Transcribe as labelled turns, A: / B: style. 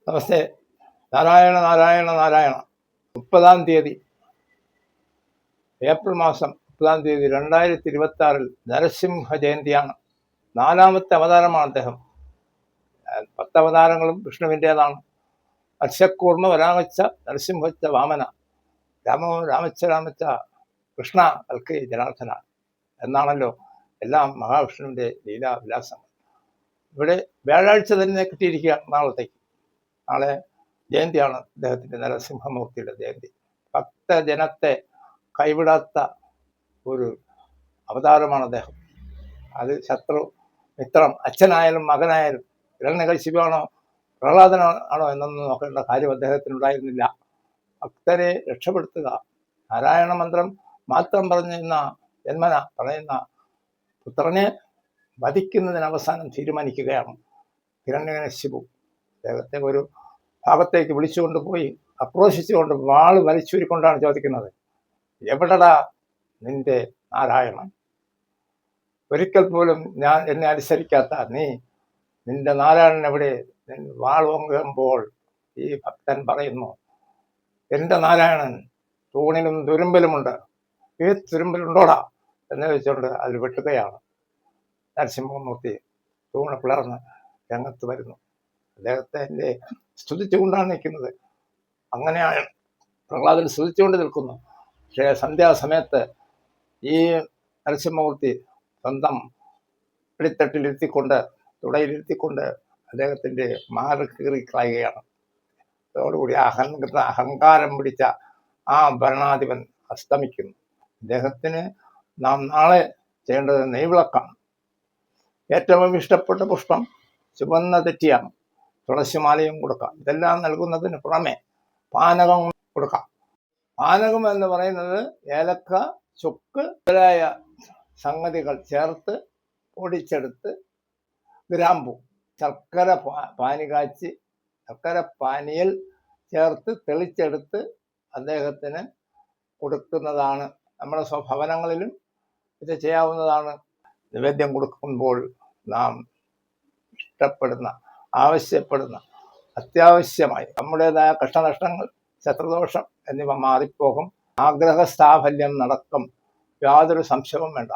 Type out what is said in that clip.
A: നമസ്തേ. നാരായണ നാരായണ നാരായണ. 30-ാം തീയതി, ഏപ്രിൽ മാസം 30-ാം തീയതി 2026 നരസിംഹ ജയന്തിയാണ്. 4ാമത്തെ അവതാരമാണ് അദ്ദേഹം. 10 അവതാരങ്ങളും വിഷ്ണുവിൻ്റേതാണ്. മത്സ്യക്കൂർമ്മ വരാമച്ച നരസിംഹച്ച വാമന രാമോ രാമച്ച രാമച്ച കൃഷ്ണ കൽക്കി ജനാർദ്ദന എന്നാണല്ലോ എല്ലാം മഹാവിഷ്ണുവിൻ്റെ ലീലാവിലാസങ്ങൾ. ഇവിടെ വ്യാഴാഴ്ച തന്നെ കിട്ടിയിരിക്കുകയാണ് നാളത്തേക്ക്. നാളെ ജയന്തിയാണ് അദ്ദേഹത്തിൻ്റെ, നരസിംഹമൂർത്തിയുടെ ജയന്തി. ഭക്തജനത്തെ കൈവിടാത്ത ഒരു അവതാരമാണ് അദ്ദേഹം. അത് ശത്രു മിത്രം, അച്ഛനായാലും മകനായാലും, ഹിരണ്യകശിപുവാണോ പ്രഹ്ലാദനാണോ എന്നൊന്നും നോക്കേണ്ട കാര്യം അദ്ദേഹത്തിനുണ്ടായിരുന്നില്ല. ഭക്തരെ രക്ഷപ്പെടുത്തുക, നാരായണ മന്ത്രം മാത്രം പറഞ്ഞിരുന്ന ജന്മന പറയുന്ന പുത്രനെ വധിക്കുന്നതിന് അവസാനം തീരുമാനിക്കുകയാണ് ഹിരണ്യകശിപു. അദ്ദേഹത്തെ ഒരു ഭാഗത്തേക്ക് വിളിച്ചുകൊണ്ട് പോയി ആക്രോശിച്ചുകൊണ്ട് വാള് വലിച്ചൂരിക്കൊണ്ടാണ് ചോദിക്കുന്നത്, എവിടടാ നിന്റെ നാരായണൻ? ഒരിക്കൽ പോലും എന്നെ അനുസരിക്കാത്ത നിന്റെ നാരായണൻ എവിടെ? വാൾ ഓങ്ങുമ്പോൾ ഈ ഭക്തൻ പറയുന്നു, എൻ്റെ നാരായണൻ തൂണിലും തുരുമ്പിലുമുണ്ട്, ഈ തുരുമ്പിലുണ്ടോടാ എന്ന് വെച്ചുകൊണ്ട് അതിൽ വെട്ടുകയാണ്. നരസിംഹമൂർത്തി തൂണ് പിളർന്ന് രംഗത്ത് വരുന്നു. അദ്ദേഹത്തെ സ്തുതിച്ചുകൊണ്ടാണ് നിൽക്കുന്നത്. അങ്ങനെയാണ് പ്രഹ്ലാദൻ സ്തുതിച്ചുകൊണ്ട് നിൽക്കുന്നു. പക്ഷേ സന്ധ്യാസമയത്ത് ഈ നരസിംഹമൂർത്തി സ്വന്തം പിടിത്തട്ടിലിരുത്തിക്കൊണ്ട്, തുടയിലിരുത്തിക്കൊണ്ട് അദ്ദേഹത്തിൻ്റെ മാറ് കീറിക്കളയുകയാണ്. അതോടുകൂടി അഹങ്കാരം പിടിച്ച ആ ഭരണാധിപൻ അസ്തമിക്കുന്നു. അദ്ദേഹത്തിന് നാം നാളെ ചെയ്യേണ്ടത് നെയ്വിളക്കാണ്. ഏറ്റവും ഇഷ്ടപ്പെട്ട പുഷ്പം ചുവന്ന തെറ്റിയാണ്. തുളസിമാലയും കൊടുക്കാം. ഇതെല്ലാം നൽകുന്നതിന് പുറമെ പാനകം കൊടുക്കാം. പാനകം എന്ന് പറയുന്നത് ഏലക്ക, ചുക്ക് മുതലായ സംഗതികൾ ചേർത്ത് പൊടിച്ചെടുത്ത്, ഗ്രാമ്പു, ശർക്കര പാനി കാച്ചി, ശർക്കര പാനിയിൽ ചേർത്ത് തെളിച്ചെടുത്ത് അദ്ദേഹത്തിന് കൊടുക്കുന്നതാണ്. നമ്മുടെ സ്വഭവനങ്ങളിലും ഇത് ചെയ്യാവുന്നതാണ്. നിവേദ്യം കൊടുക്കുമ്പോൾ നാം ഇഷ്ടപ്പെടുന്ന, ആവശ്യപ്പെടുന്ന, അത്യാവശ്യമായി നമ്മുടേതായ കഷ്ടനഷ്ടങ്ങൾ, ശത്രുദോഷം എന്നിവ മാറിപ്പോകും. ആഗ്രഹസ്ഥാഫല്യം നടക്കും. യാതൊരു സംശയവും വേണ്ട.